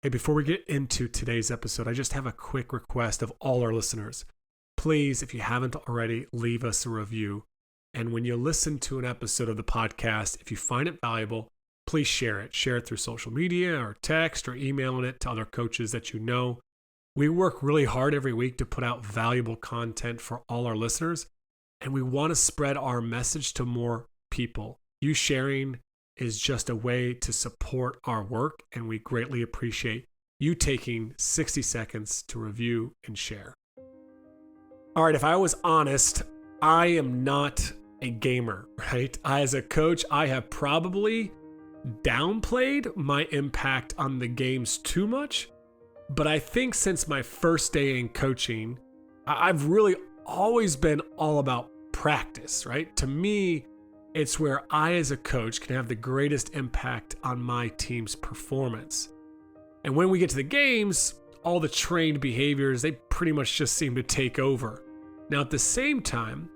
Hey, before we get into today's episode, I just have a quick request of all our listeners. Please, if you haven't already, leave us a review. And when you listen to an episode of the podcast, if you find it valuable, please share it. Share it through social media or text or emailing it to other coaches that you know. We work really hard every week to put out valuable content for all our listeners, and we want to spread our message to more people. You sharing is just a way to support our work, and we greatly appreciate you taking 60 seconds to review and share. All right, if I was honest, I am not a gamer, right? As a coach, I have probably downplayed my impact on the games too much, but I think since my first day in coaching, I've really always been all about practice, right? To me, it's where I, as a coach, can have the greatest impact on my team's performance. And when we get to the games, all the trained behaviors, they pretty much just seem to take over. Now, at the same time,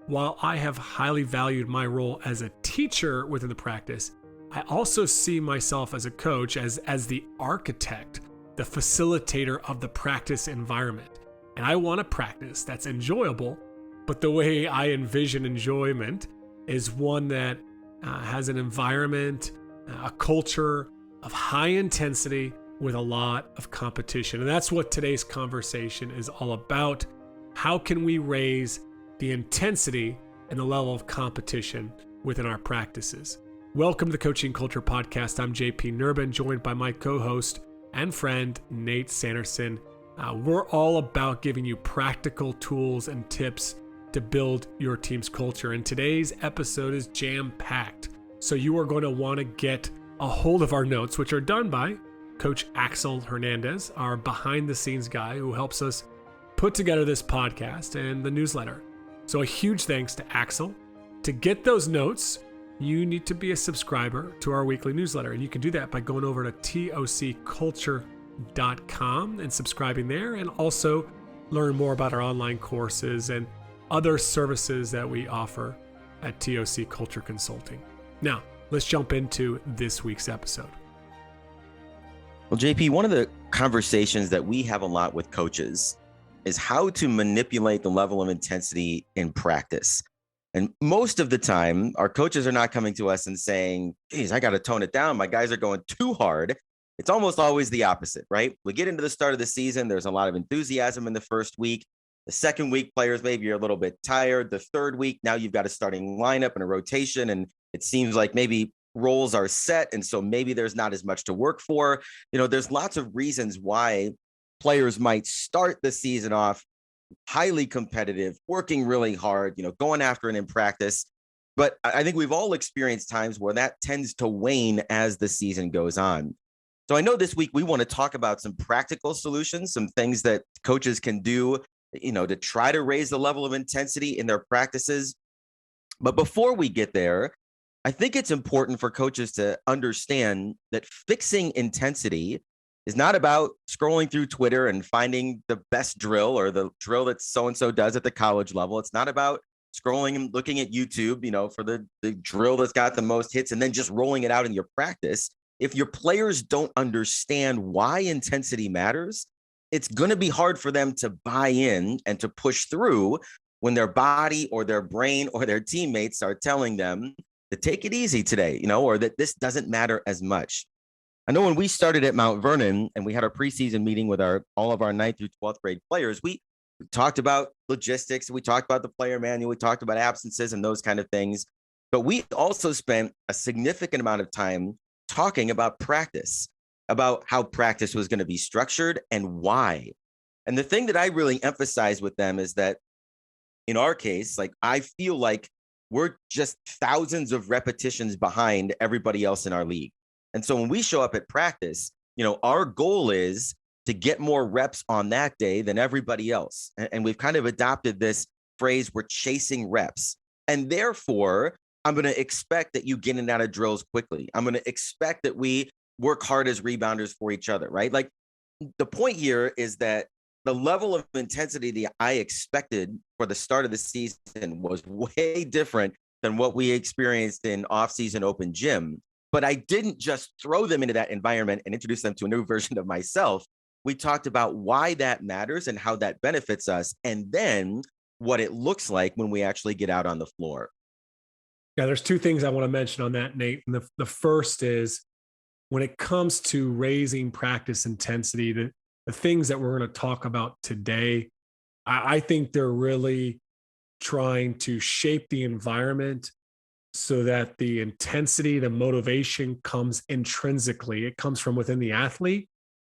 while I have highly valued my role as a teacher within the practice, I also see myself as a coach as the architect, the facilitator of the practice environment. And I want a practice that's enjoyable, but the way I envision enjoyment is one that has an environment, a culture of high intensity with a lot of competition. And that's what today's conversation is all about. How can we raise the intensity and the level of competition within our practices? Welcome to the Coaching Culture Podcast. I'm JP Nerbun, joined by my co-host and friend, Nate Sanderson. We're all about giving you practical tools and tips to build your team's culture. And today's episode is jam-packed. So you are going to want to get a hold of our notes, which are done by Coach Axel Hernandez, our behind-the-scenes guy who helps us put together this podcast and the newsletter. So a huge thanks to Axel. To get those notes, you need to be a subscriber to our weekly newsletter. And you can do that by going over to tocculture.com and subscribing there, and also learn more about our online courses and other services that we offer at TOC Culture Consulting. Now, let's jump into this week's episode. Well, JP, one of the conversations that we have a lot with coaches is how to manipulate the level of intensity in practice. And most of the time, our coaches are not coming to us and saying, geez, I got to tone it down. My guys are going too hard. It's almost always the opposite, right? We get into the start of the season. There's a lot of enthusiasm in the first week. The second week, players maybe are a little bit tired. The third week, now you've got a starting lineup and a rotation, and it seems like maybe roles are set, and so maybe there's not as much to work for. You know, there's lots of reasons why players might start the season off highly competitive, working really hard, going after it in practice. But I think we've all experienced times where that tends to wane as the season goes on. So I know this week we want to talk about some practical solutions, some things that coaches can do, to try to raise the level of intensity in their practices. But before we get there, I think it's important for coaches to understand that fixing intensity is not about scrolling through Twitter and finding the best drill or the drill that so-and-so does at the college level. It's not about scrolling and looking at YouTube, for the drill that's got the most hits and then just rolling it out in your practice. If your players don't understand why intensity matters, it's going to be hard for them to buy in and to push through when their body or their brain or their teammates are telling them to take it easy today, or that this doesn't matter as much. I know when we started at Mount Vernon and we had our preseason meeting with all of our 9th through 12th grade players, we talked about logistics, we talked about the player manual, we talked about absences and those kind of things. But we also spent a significant amount of time talking about practice, about how practice was going to be structured and why. And the thing that I really emphasize with them is that in our case, I feel like we're just thousands of repetitions behind everybody else in our league. And so when we show up at practice, our goal is to get more reps on that day than everybody else. And we've kind of adopted this phrase, we're chasing reps. And therefore, I'm going to expect that you get in and out of drills quickly. I'm going to expect that we work hard as rebounders for each other, right? Like, the point here is that the level of intensity that I expected for the start of the season was way different than what we experienced in off-season open gym. But I didn't just throw them into that environment and introduce them to a new version of myself. We talked about why that matters and how that benefits us, and then what it looks like when we actually get out on the floor. Yeah, there's two things I want to mention on that, Nate. And the first is when it comes to raising practice intensity, the things that we're going to talk about today, I think they're really trying to shape the environment so that the intensity, the motivation comes intrinsically. It comes from within the athlete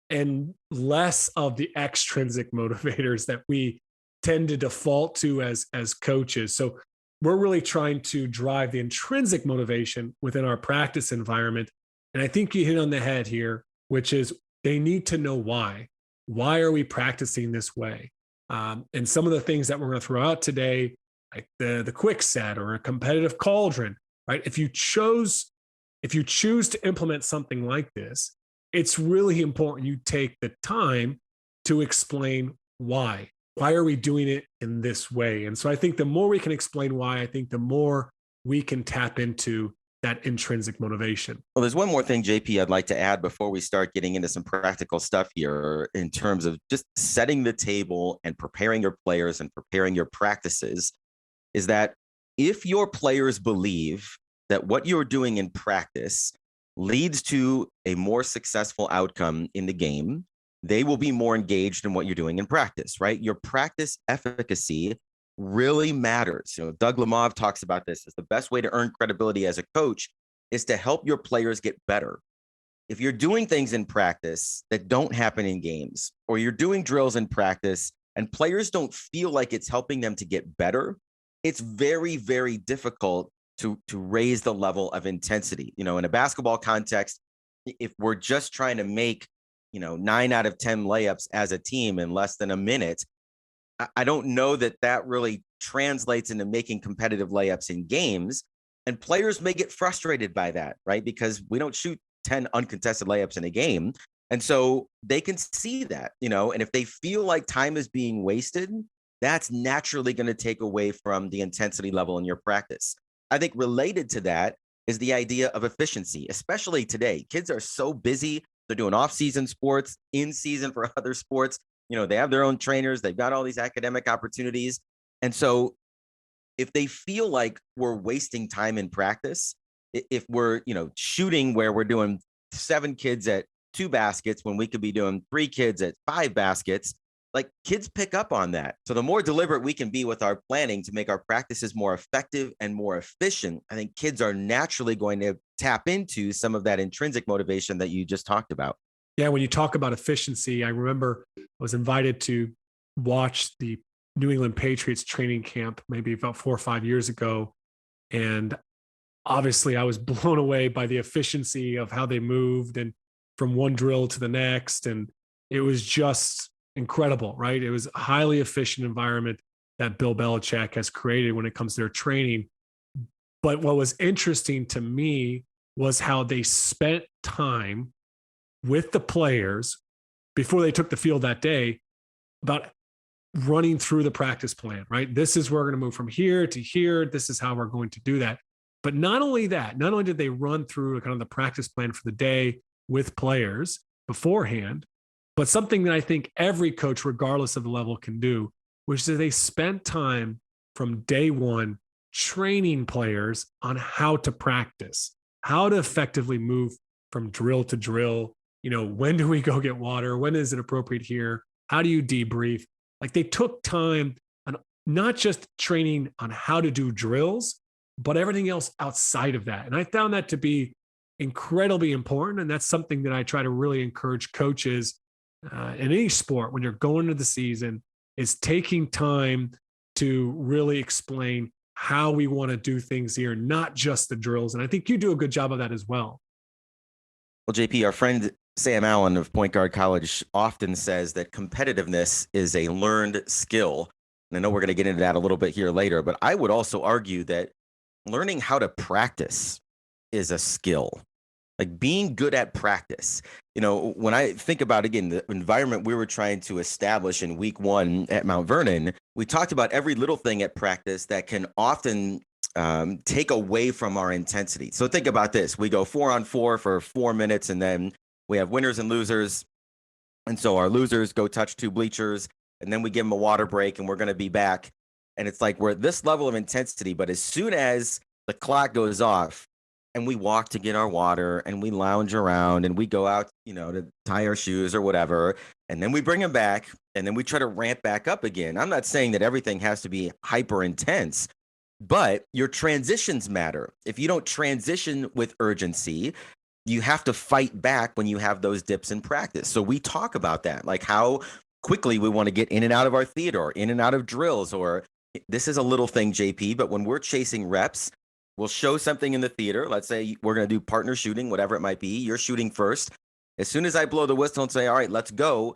and less of the extrinsic motivators that we tend to default to as coaches. So we're really trying to drive the intrinsic motivation within our practice environment. And I think you hit on the head here, which is they need to know why. Why are we practicing this way? And some of the things that we're going to throw out today, like the quick set or a competitive cauldron, right? If you choose to implement something like this, it's really important you take the time to explain why. Why are we doing it in this way? And so I think the more we can explain why, I think the more we can tap into that intrinsic motivation. Well, there's one more thing, JP, I'd like to add before we start getting into some practical stuff here in terms of just setting the table and preparing your players and preparing your practices, is that if your players believe that what you're doing in practice leads to a more successful outcome in the game, they will be more engaged in what you're doing in practice, right? Your practice efficacy really matters. Doug Lemov talks about this as the best way to earn credibility as a coach is to help your players get better. If you're doing things in practice that don't happen in games, or you're doing drills in practice and players don't feel like it's helping them to get better, it's very, very difficult to raise the level of intensity. In a basketball context, if we're just trying to make 9 out of 10 layups as a team in less than a minute, I don't know that really translates into making competitive layups in games. And players may get frustrated by that, right? Because we don't shoot 10 uncontested layups in a game. And so they can see that, and if they feel like time is being wasted, that's naturally going to take away from the intensity level in your practice. I think related to that is the idea of efficiency, especially today. Kids are so busy. They're doing off-season sports, in season for other sports. They have their own trainers. They've got all these academic opportunities. And so if they feel like we're wasting time in practice, if we're, shooting where we're doing 7 kids at 2 baskets when we could be doing 3 kids at 5 baskets, like kids pick up on that. So the more deliberate we can be with our planning to make our practices more effective and more efficient, I think kids are naturally going to tap into some of that intrinsic motivation that you just talked about. Yeah, when you talk about efficiency, I remember I was invited to watch the New England Patriots training camp maybe about 4 or 5 years ago. And obviously I was blown away by the efficiency of how they moved and from one drill to the next. And it was just incredible, right? It was a highly efficient environment that Bill Belichick has created when it comes to their training. But what was interesting to me was how they spent time with the players before they took the field that day about running through the practice plan, right? This is where we're going to move from here to here. This is how we're going to do that. But not only that, not only did they run through kind of the practice plan for the day with players beforehand, but something that I think every coach, regardless of the level, can do, which is they spent time from day one training players on how to practice, how to effectively move from drill to drill. When do we go get water? When is it appropriate here? How do you debrief? Like they took time on not just training on how to do drills, but everything else outside of that. And I found that to be incredibly important. And that's something that I try to really encourage coaches in any sport when you're going into the season, is taking time to really explain how we want to do things here, not just the drills. And I think you do a good job of that as well. Well, JP, our friend Sam Allen of Point Guard College often says that competitiveness is a learned skill. And I know we're going to get into that a little bit here later, but I would also argue that learning how to practice is a skill. Like being good at practice. When I think about, again, the environment we were trying to establish in week 1 at Mount Vernon, we talked about every little thing at practice that can often take away from our intensity. So think about this. We go 4-on-4 for 4 minutes, and then we have winners and losers. And so our losers go touch 2 bleachers, and then we give them a water break, and we're going to be back. And it's like we're at this level of intensity, but as soon as the clock goes off and we walk to get our water and we lounge around and we go out, to tie our shoes or whatever, and then we bring them back and then we try to ramp back up again. I'm not saying that everything has to be hyper intense, but your transitions matter. If you don't transition with urgency, you have to fight back when you have those dips in practice. So we talk about that, like how quickly we want to get in and out of our theater, or in and out of drills, or this is a little thing, JP, but when we're chasing reps, we'll show something in the theater. Let's say we're going to do partner shooting, whatever it might be. You're shooting first. As soon as I blow the whistle and say, all right, let's go,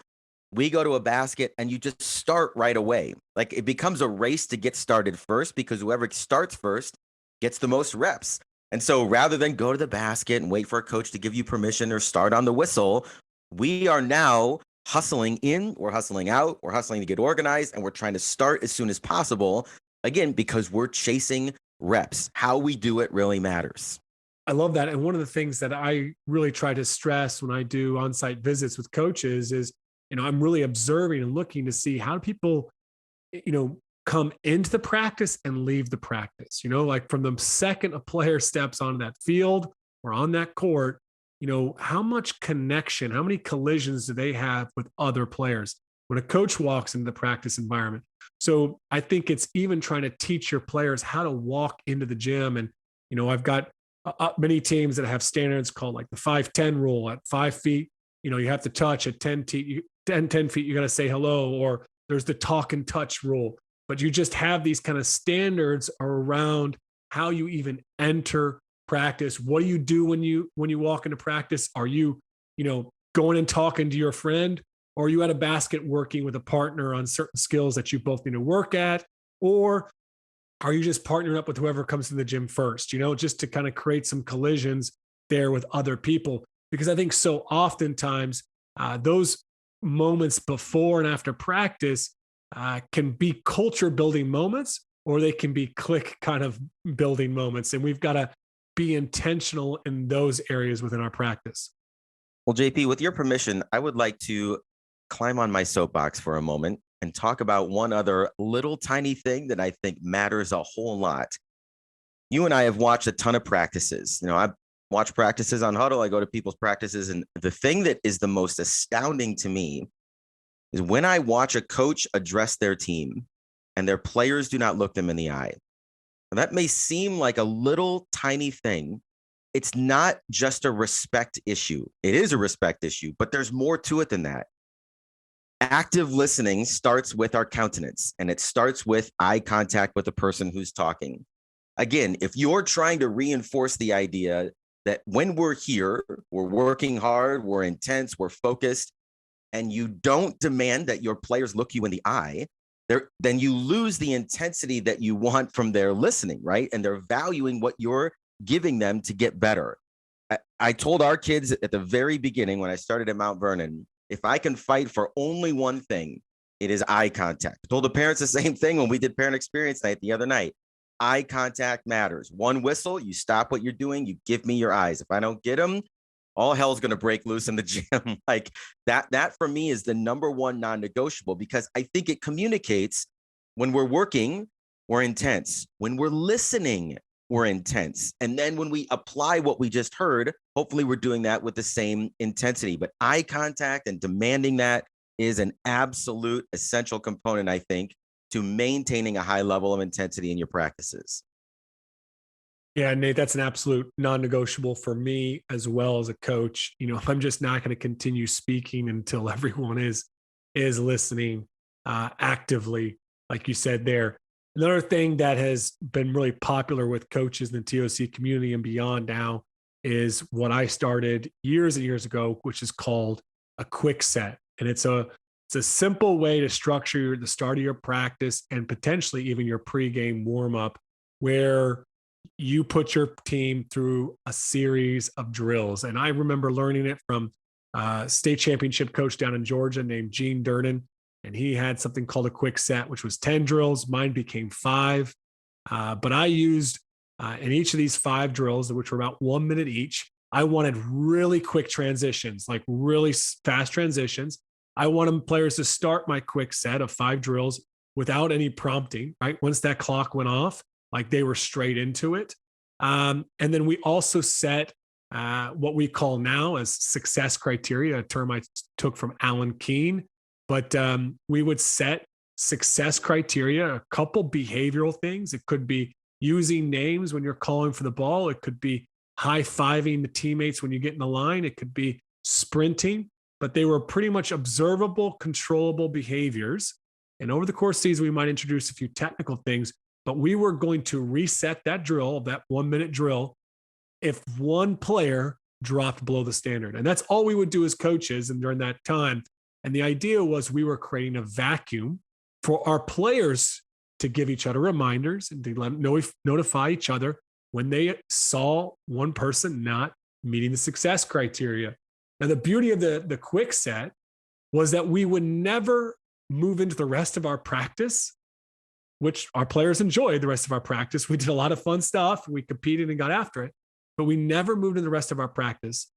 we go to a basket and you just start right away. Like it becomes a race to get started first, because whoever starts first gets the most reps. And so rather than go to the basket and wait for a coach to give you permission or start on the whistle, we are now hustling in, we're hustling out, we're hustling to get organized, and we're trying to start as soon as possible. Again, because we're chasing reps. How we do it really matters. I love that. And one of the things that I really try to stress when I do on-site visits with coaches is, I'm really observing and looking to see how people, come into the practice and leave the practice. Like from the second a player steps on that field or on that court, how much connection, how many collisions do they have with other players when a coach walks into the practice environment? So I think it's even trying to teach your players how to walk into the gym. And, I've got many teams that have standards called like the 5-10 rule. At 5 feet, you have to touch. At 10 feet, you got to say hello, or there's the talk and touch rule. But you just have these kind of standards around how you even enter practice. What do you do when you walk into practice? Are you, going and talking to your friend, or are you at a basket working with a partner on certain skills that you both need to work at? Or are you just partnering up with whoever comes to the gym first, just to kind of create some collisions there with other people? Because I think so oftentimes those moments before and after practice can be culture building moments, or they can be click kind of building moments. And we've got to be intentional in those areas within our practice. Well, JP, with your permission, I would like to climb on my soapbox for a moment and talk about one other little tiny thing that I think matters a whole lot. You and I have watched a ton of practices. I've watched practices on Huddle. I go to people's practices. And the thing that is the most astounding to me is when I watch a coach address their team and their players do not look them in the eye. And that may seem like a little tiny thing. It's not just a respect issue. It is a respect issue, but there's more to it than that. Active listening starts with our countenance, and it starts with eye contact with the person who's talking. Again, if you're trying to reinforce the idea that when we're here, we're working hard, we're intense, we're focused, and you don't demand that your players look you in the eye, then you lose the intensity that you want from their listening, right? And they're valuing what you're giving them to get better. I told our kids at the very beginning when I started at Mount Vernon, if I can fight for only one thing, it is eye contact. I told the parents the same thing when we did parent experience night the other night. Eye contact matters. One whistle, you stop what you're doing, you give me your eyes. If I don't get them, all hell's going to break loose in the gym. Like that for me is the number one non-negotiable, because I think it communicates when we're working, we're intense. When we're listening, we're intense. And then when we apply what we just heard, hopefully we're doing that with the same intensity. But eye contact and demanding that is an absolute essential component, I think, to maintaining a high level of intensity in your practices. Yeah, Nate, that's an absolute non-negotiable for me as well as a coach. I'm just not going to continue speaking until everyone is listening actively, like you said there. Another thing that has been really popular with coaches in the TOC community and beyond now is what I started years and years ago, which is called a quick set. And it's a simple way to structure the start of your practice and potentially even your pregame warm-up, where you put your team through a series of drills. And I remember learning it from a state championship coach down in Georgia named Gene Durden. And he had something called a quick set, which was 10 drills. Mine became 5. But I used in each of these 5 drills, which were about 1 minute each, I wanted really quick transitions, like really fast transitions. I wanted players to start my quick set of 5 drills without any prompting, right? Once that clock went off, like they were straight into it. And then we also set what we call now as success criteria, a term I took from Alan Keene. But we would set success criteria, a couple behavioral things. It could be using names when you're calling for the ball. It could be high-fiving the teammates when you get in the line. It could be sprinting, but they were pretty much observable, controllable behaviors. And over the course of these, we might introduce a few technical things, but we were going to reset that drill, that 1 minute drill, if one player dropped below the standard. And that's all we would do as coaches. And during that time, and the idea was we were creating a vacuum for our players to give each other reminders and to notify each other when they saw one person not meeting the success criteria. Now, the beauty of the quick set was that we would never move into the rest of our practice, which our players enjoyed the rest of our practice. We did a lot of fun stuff. We competed and got after it, but we never moved into the rest of our practice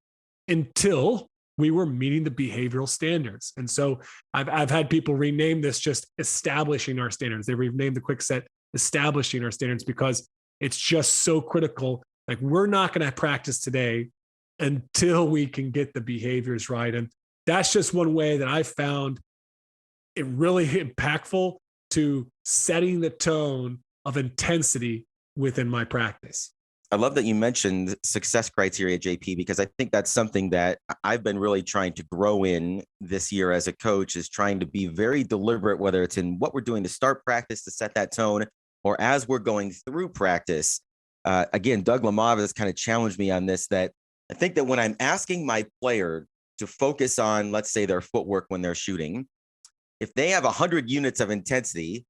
until we were meeting the behavioral standards. And so I've had people rename this just establishing our standards. They renamed the quick set establishing our standards because it's just so critical. Like, we're not going to practice today until we can get the behaviors right. And that's just one way that I found it really impactful to setting the tone of intensity within my practice. I love that you mentioned success criteria, JP, because I think that's something that I've been really trying to grow in this year as a coach, is trying to be very deliberate, whether it's in what we're doing to start practice to set that tone, or as we're going through practice. Again, Doug Lamava has kind of challenged me on this, that I think that when I'm asking my player to focus on, let's say, their footwork when they're shooting, if they have 100 units of intensity,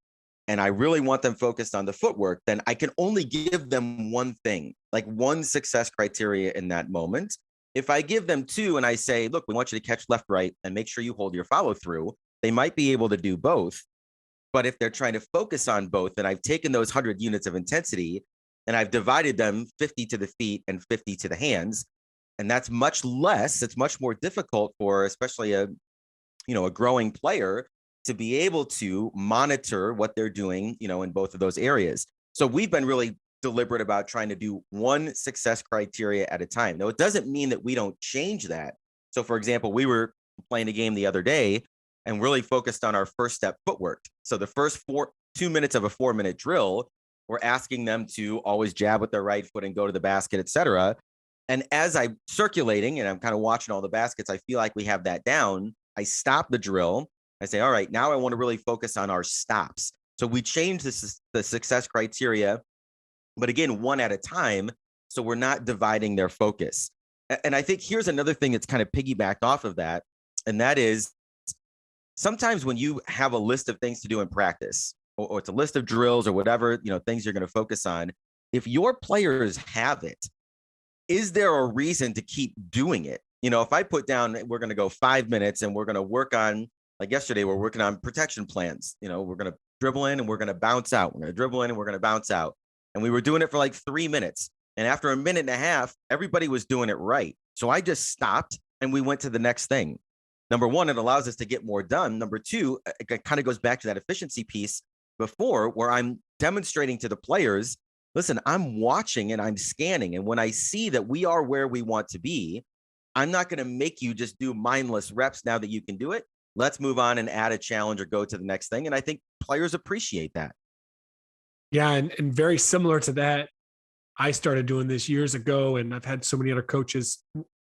and I really want them focused on the footwork, then I can only give them one thing, like one success criteria in that moment. If I give them 2 and I say, look, we want you to catch left, right, and make sure you hold your follow through, they might be able to do both. But if they're trying to focus on both, then I've taken those 100 units of intensity and I've divided them 50 to the feet and 50 to the hands. And that's much less. It's much more difficult for especially a growing player to be able to monitor what they're doing, in both of those areas. So we've been really deliberate about trying to do one success criteria at a time. Now, it doesn't mean that we don't change that. So, for example, we were playing a game the other day and really focused on our first step footwork. So the first 2 minutes of a 4-minute drill, we're asking them to always jab with their right foot and go to the basket, et cetera. And as I'm circulating and I'm kind of watching all the baskets, I feel like we have that down. I stop the drill. I say, all right, now I want to really focus on our stops. So we change the success criteria, but again, one at a time. So we're not dividing their focus. And I think here's another thing that's kind of piggybacked off of that. And that is, sometimes when you have a list of things to do in practice, or it's a list of drills or whatever, things you're going to focus on, if your players have it, is there a reason to keep doing it? If I put down, we're going to go 5 minutes and we're going to work on, like yesterday, we're working on protection plans. We're going to dribble in and we're going to bounce out. We're going to dribble in and we're going to bounce out. And we were doing it for like 3 minutes. And after a minute and a half, everybody was doing it right. So I just stopped and we went to the next thing. Number one, it allows us to get more done. Number two, it kind of goes back to that efficiency piece before, where I'm demonstrating to the players, listen, I'm watching and I'm scanning. And when I see that we are where we want to be, I'm not going to make you just do mindless reps now that you can do it. Let's move on and add a challenge or go to the next thing. And I think players appreciate that. Yeah. And very similar to that, I started doing this years ago, and I've had so many other coaches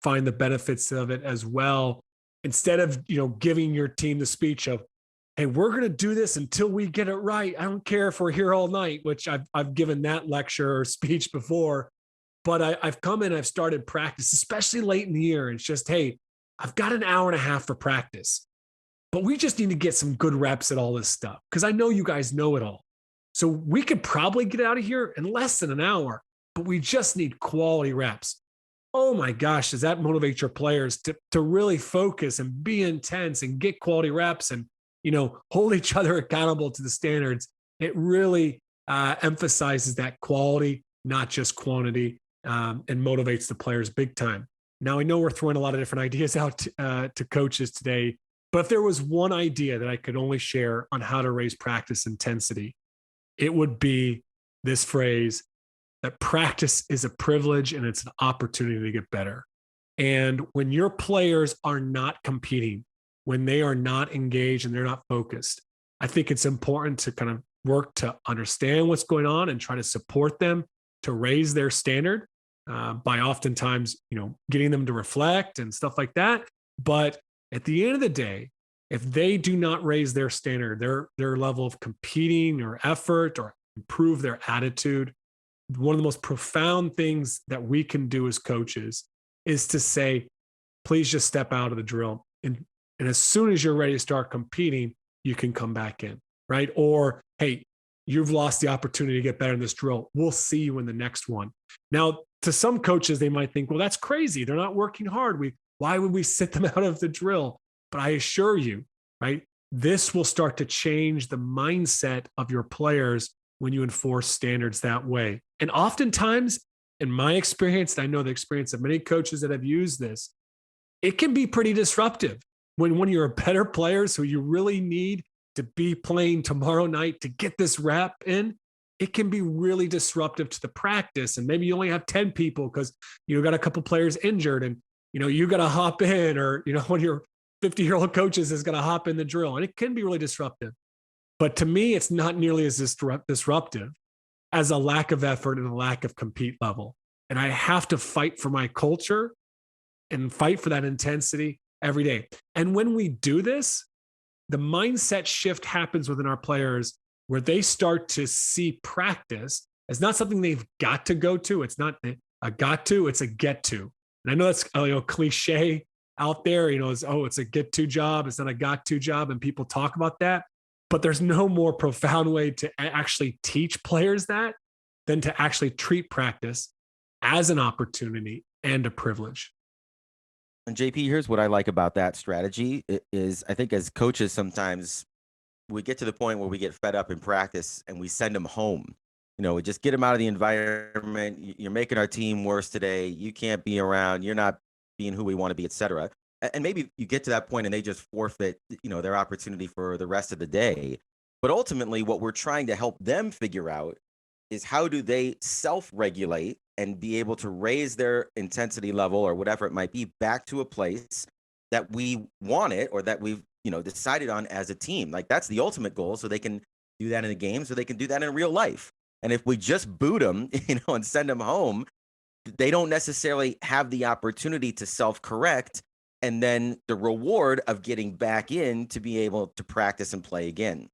find the benefits of it as well. Instead of, giving your team the speech of, hey, we're going to do this until we get it right. I don't care if we're here all night, which I've given that lecture or speech before, but I've come in, I've started practice, especially late in the year. It's just, hey, I've got an hour and a half for practice, but we just need to get some good reps at all this stuff, because I know you guys know it all. So we could probably get out of here in less than an hour, but we just need quality reps. Oh my gosh, does that motivate your players to really focus and be intense and get quality reps and, hold each other accountable to the standards? It really emphasizes that quality, not just quantity, and motivates the players big time. Now, I know we're throwing a lot of different ideas out to coaches today, but if there was one idea that I could only share on how to raise practice intensity, it would be this phrase that practice is a privilege and it's an opportunity to get better. And when your players are not competing, when they are not engaged and they're not focused, I think it's important to kind of work to understand what's going on and try to support them to raise their standard by oftentimes, getting them to reflect and stuff like that. But at the end of the day, if they do not raise their standard, their level of competing or effort or improve their attitude, one of the most profound things that we can do as coaches is to say, please just step out of the drill. And as soon as you're ready to start competing, you can come back in, right? Or, hey, you've lost the opportunity to get better in this drill. We'll see you in the next one. Now, to some coaches, they might think, well, that's crazy. They're not working hard. Why would we sit them out of the drill? But I assure you, right, this will start to change the mindset of your players when you enforce standards that way. And oftentimes, in my experience, and I know the experience of many coaches that have used this, it can be pretty disruptive when one of your better players who you really need to be playing tomorrow night to get this rep in, it can be really disruptive to the practice. And maybe you only have 10 people because you got a couple players injured and you got to hop in, or one of your 50-year-old coaches is going to hop in the drill, and it can be really disruptive. But to me, it's not nearly as disruptive as a lack of effort and a lack of compete level. And I have to fight for my culture and fight for that intensity every day. And when we do this, the mindset shift happens within our players where they start to see practice as not something they've got to go to. It's not a got to, it's a get to. And I know that's cliche out there, it's a get to job. It's not a got to job. And people talk about that, but there's no more profound way to actually teach players that than to actually treat practice as an opportunity and a privilege. And JP, here's what I like about that strategy is I think as coaches, sometimes we get to the point where we get fed up in practice and we send them home. We just get them out of the environment. You're making our team worse today. You can't be around. You're not being who we want to be, et cetera. And maybe you get to that point and they just forfeit, their opportunity for the rest of the day. But ultimately, what we're trying to help them figure out is how do they self-regulate and be able to raise their intensity level or whatever it might be back to a place that we want it or that we've, decided on as a team. Like that's the ultimate goal. So they can do that in a game, so they can do that in real life. And if we just boot them, and send them home, they don't necessarily have the opportunity to self-correct and then the reward of getting back in to be able to practice and play again.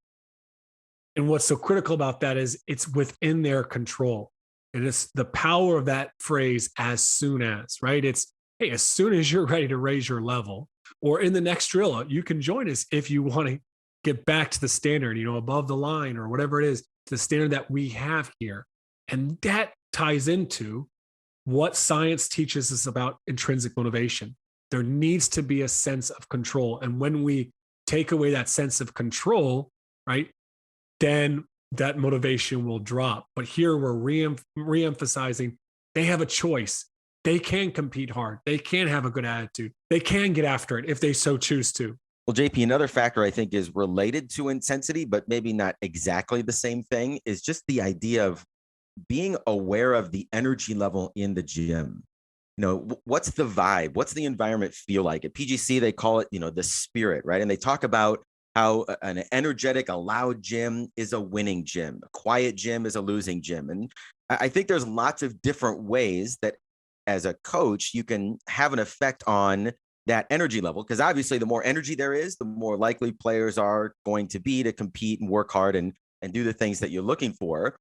And what's so critical about that is it's within their control. And it's the power of that phrase, as soon as, right? It's, hey, as soon as you're ready to raise your level, or in the next drill, you can join us if you want to get back to the standard, above the line or whatever it is, the standard that we have here. And that ties into what science teaches us about intrinsic motivation. There needs to be a sense of control. And when we take away that sense of control, right, then that motivation will drop. But here we're re-emphasizing they have a choice. They can compete hard. They can have a good attitude. They can get after it if they so choose to. Well, JP, another factor I think is related to intensity, but maybe not exactly the same thing, is just the idea of being aware of the energy level in the gym. What's the vibe? What's the environment feel like? At PGC, they call it, the spirit, right? And they talk about how an energetic, a loud gym is a winning gym. A quiet gym is a losing gym. And I think there's lots of different ways that as a coach, you can have an effect on that energy level, because obviously the more energy there is, the more likely players are going to be to compete and work hard and do the things that you're looking for.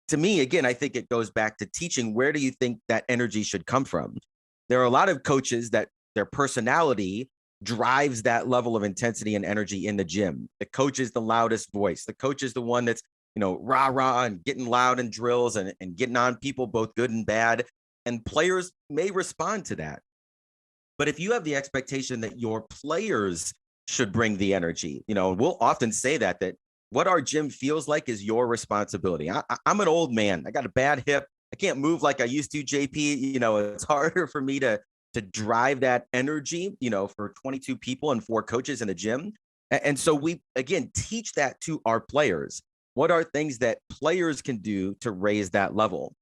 To me, again, I think it goes back to teaching, where do you think that energy should come from? There are a lot of coaches that their personality drives that level of intensity and energy in the gym. The coach is the loudest voice. The coach is the one that's, rah and getting loud in drills and getting on people, both good and bad. And players may respond to that. But if you have the expectation that your players should bring the energy, we'll often say that what our gym feels like is your responsibility. I'm an old man. I got a bad hip. I can't move like I used to, JP. It's harder for me to drive that energy, for 22 people and 4 coaches in a gym. And so we, again, teach that to our players. What are things that players can do to raise that level?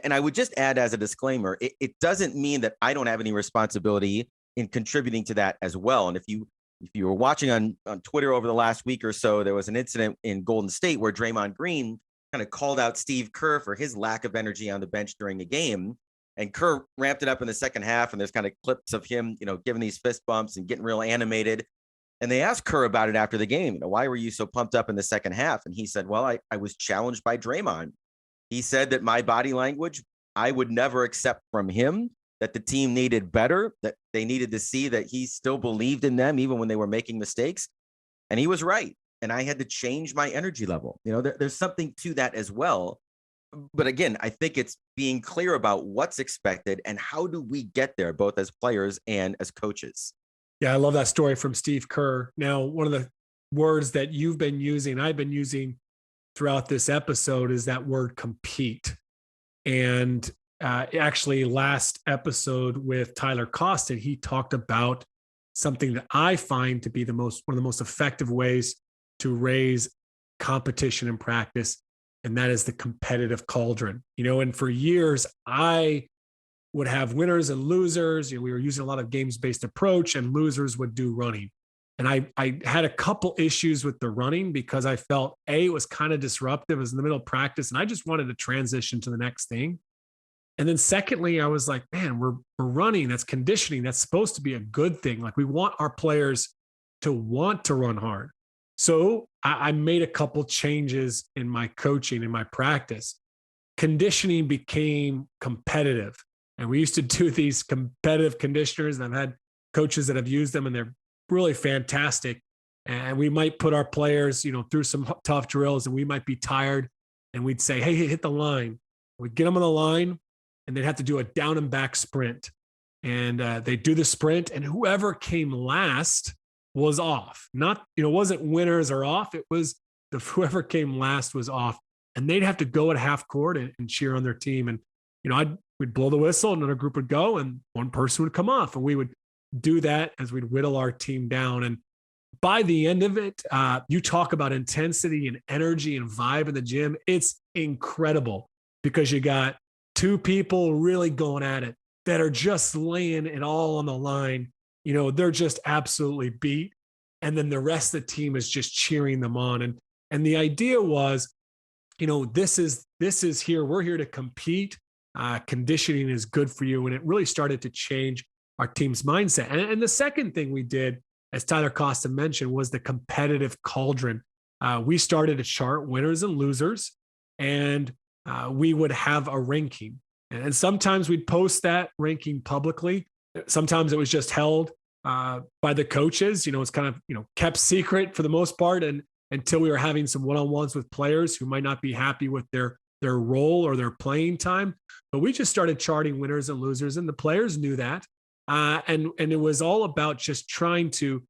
And I would just add as a disclaimer, it doesn't mean that I don't have any responsibility in contributing to that as well. And if you were watching on Twitter over the last week or so, there was an incident in Golden State where Draymond Green kind of called out Steve Kerr for his lack of energy on the bench during a game. And Kerr ramped it up in the second half. And there's kind of clips of him, giving these fist bumps and getting real animated. And they asked Kerr about it after the game. Why were you so pumped up in the second half? And he said, well, I was challenged by Draymond. He said that my body language, I would never accept from him, that the team needed better, that they needed to see that he still believed in them, even when they were making mistakes. And he was right. And I had to change my energy level. There's something to that as well. But again, I think it's being clear about what's expected and how do we get there, both as players and as coaches. Yeah, I love that story from Steve Kerr. Now, one of the words that you've been using, I've been using throughout this episode, is that word compete. And actually, last episode with Tyler Costin, he talked about something that I find to be one of the most effective ways to raise competition in practice, and that is the competitive cauldron. And for years, I would have winners and losers. We were using a lot of games-based approach, and losers would do running. And I had a couple issues with the running because I felt, it was kind of disruptive. It was in the middle of practice, and I just wanted to transition to the next thing. And then secondly, I was like, man, we're running. That's conditioning. That's supposed to be a good thing. Like, we want our players to want to run hard. So I made a couple changes in my coaching, in my practice. Conditioning became competitive. And we used to do these competitive conditioners, and I've had coaches that have used them, and they're really fantastic. And we might put our players, through some tough drills, and we might be tired, and we'd say, hey, hit the line. We'd get them on the line, and they'd have to do a down and back sprint. And they'd do the sprint, and whoever came last was off. Not, it wasn't winners or off. It was whoever came last was off. And they'd have to go at half court and cheer on their team. And, we'd blow the whistle, another group would go, and one person would come off. And we would do that as we'd whittle our team down. And by the end of it, you talk about intensity and energy and vibe in the gym. It's incredible because you got 2 people really going at it that are just laying it all on the line. They're just absolutely beat. And then the rest of the team is just cheering them on. And the idea was, this is here. We're here to compete. Conditioning is good for you. And it really started to change our team's mindset. And the second thing we did, as Tyler Costa mentioned, was the competitive cauldron. We started to chart winners and losers, and we would have a ranking. And sometimes we'd post that ranking publicly. Sometimes it was just held by the coaches. It's kind of, kept secret for the most part, and until we were having some one-on-ones with players who might not be happy with their role or their playing time. But we just started charting winners and losers, and the players knew that. And it was all about just trying to,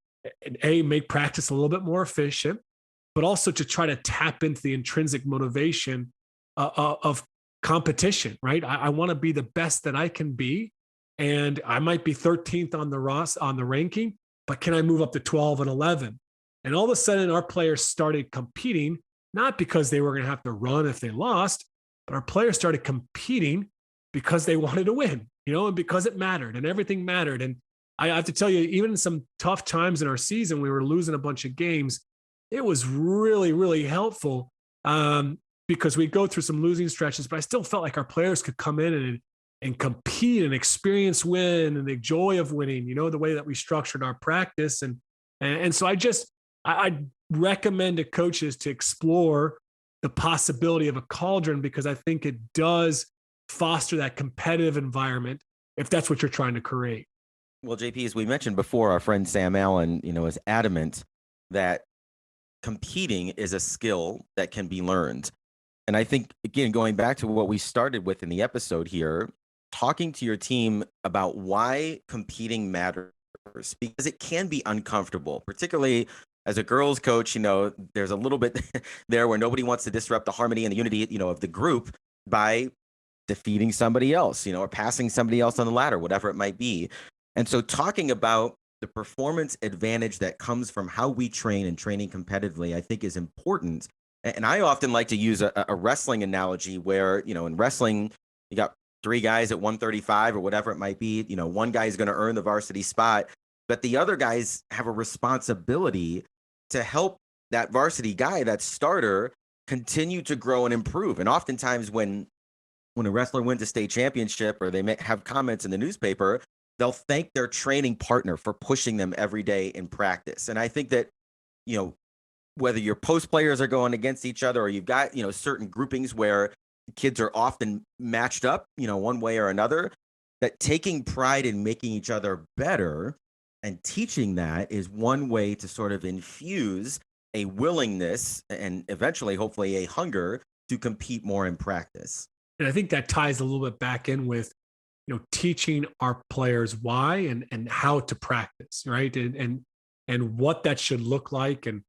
make practice a little bit more efficient, but also to try to tap into the intrinsic motivation of competition, right? I want to be the best that I can be. And I might be 13th on the ranking, but can I move up to 12 and 11? And all of a sudden, our players started competing, not because they were going to have to run if they lost, but our players started competing because they wanted to win, and because it mattered and everything mattered. And I have to tell you, even in some tough times in our season, we were losing a bunch of games. It was really, really helpful because we'd go through some losing stretches, but I still felt like our players could come in and compete and experience win and the joy of winning, the way that we structured our practice. And so I recommend to coaches to explore the possibility of a cauldron, because I think it does foster that competitive environment if that's what you're trying to create. Well, JP, as we mentioned before, our friend Sam Allen, is adamant that competing is a skill that can be learned. And I think, again, going back to what we started with in the episode here, talking to your team about why competing matters, because it can be uncomfortable, particularly as a girls coach, there's a little bit there where nobody wants to disrupt the harmony and the unity, of the group by defeating somebody else, or passing somebody else on the ladder, whatever it might be. And so talking about the performance advantage that comes from how we train and training competitively, I think is important. And I often like to use a wrestling analogy where, in wrestling, you got three guys at 135 or whatever it might be. One guy is going to earn the varsity spot, but the other guys have a responsibility to help that varsity guy, that starter, continue to grow and improve. And oftentimes when a wrestler wins a state championship or they may have comments in the newspaper, they'll thank their training partner for pushing them every day in practice. And I think that, whether your post players are going against each other or you've got, certain groupings where kids are often matched up, one way or another, that taking pride in making each other better and teaching that is one way to sort of infuse a willingness and eventually, hopefully, a hunger to compete more in practice. And I think that ties a little bit back in with, teaching our players why and how to practice, right? And what that should look like, and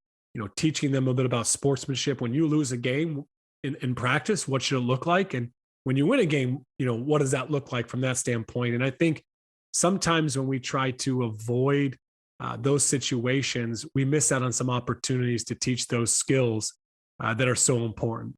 teaching them a bit about sportsmanship. When you lose a game in practice, what should it look like? And when you win a game, what does that look like from that standpoint? And I think sometimes when we try to avoid those situations, we miss out on some opportunities to teach those skills that are so important.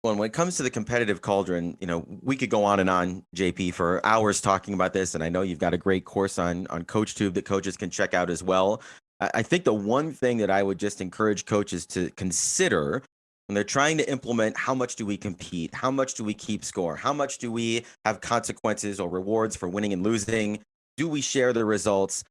Well, when it comes to the competitive cauldron, we could go on and on, JP, for hours talking about this. And I know you've got a great course on CoachTube that coaches can check out as well. I think the one thing that I would just encourage coaches to consider when they're trying to implement, how much do we compete? How much do we keep score? How much do we have consequences or rewards for winning and losing? Do we share the results?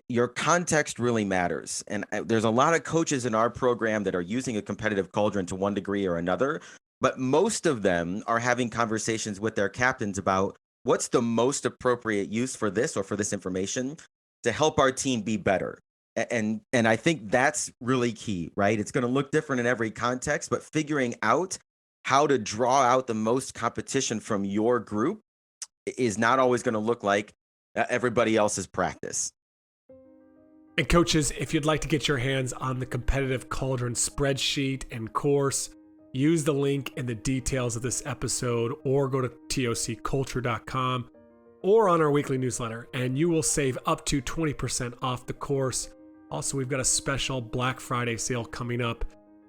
Your context really matters. And there's a lot of coaches in our program that are using a competitive cauldron to one degree or another, but most of them are having conversations with their captains about what's the most appropriate use for this or for this information to help our team be better. And I think that's really key, right? It's going to look different in every context, but figuring out how to draw out the most competition from your group is not always going to look like everybody else's practice. And coaches, if you'd like to get your hands on the Competitive Cauldron spreadsheet and course, use the link in the details of this episode or go to tocculture.com or on our weekly newsletter, and you will save up to 20% off the course. Also, we've got a special Black Friday sale coming up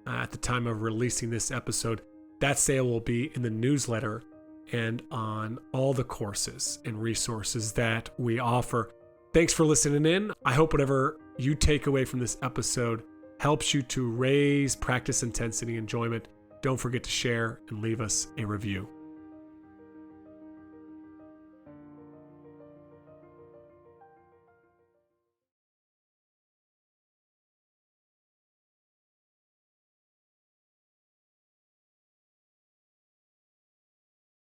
at the time of releasing this episode. That sale will be in the newsletter and on all the courses and resources that we offer. Thanks for listening in. I hope whatever you take away from this episode helps you to raise practice intensity, enjoyment. Don't forget to share and leave us a review.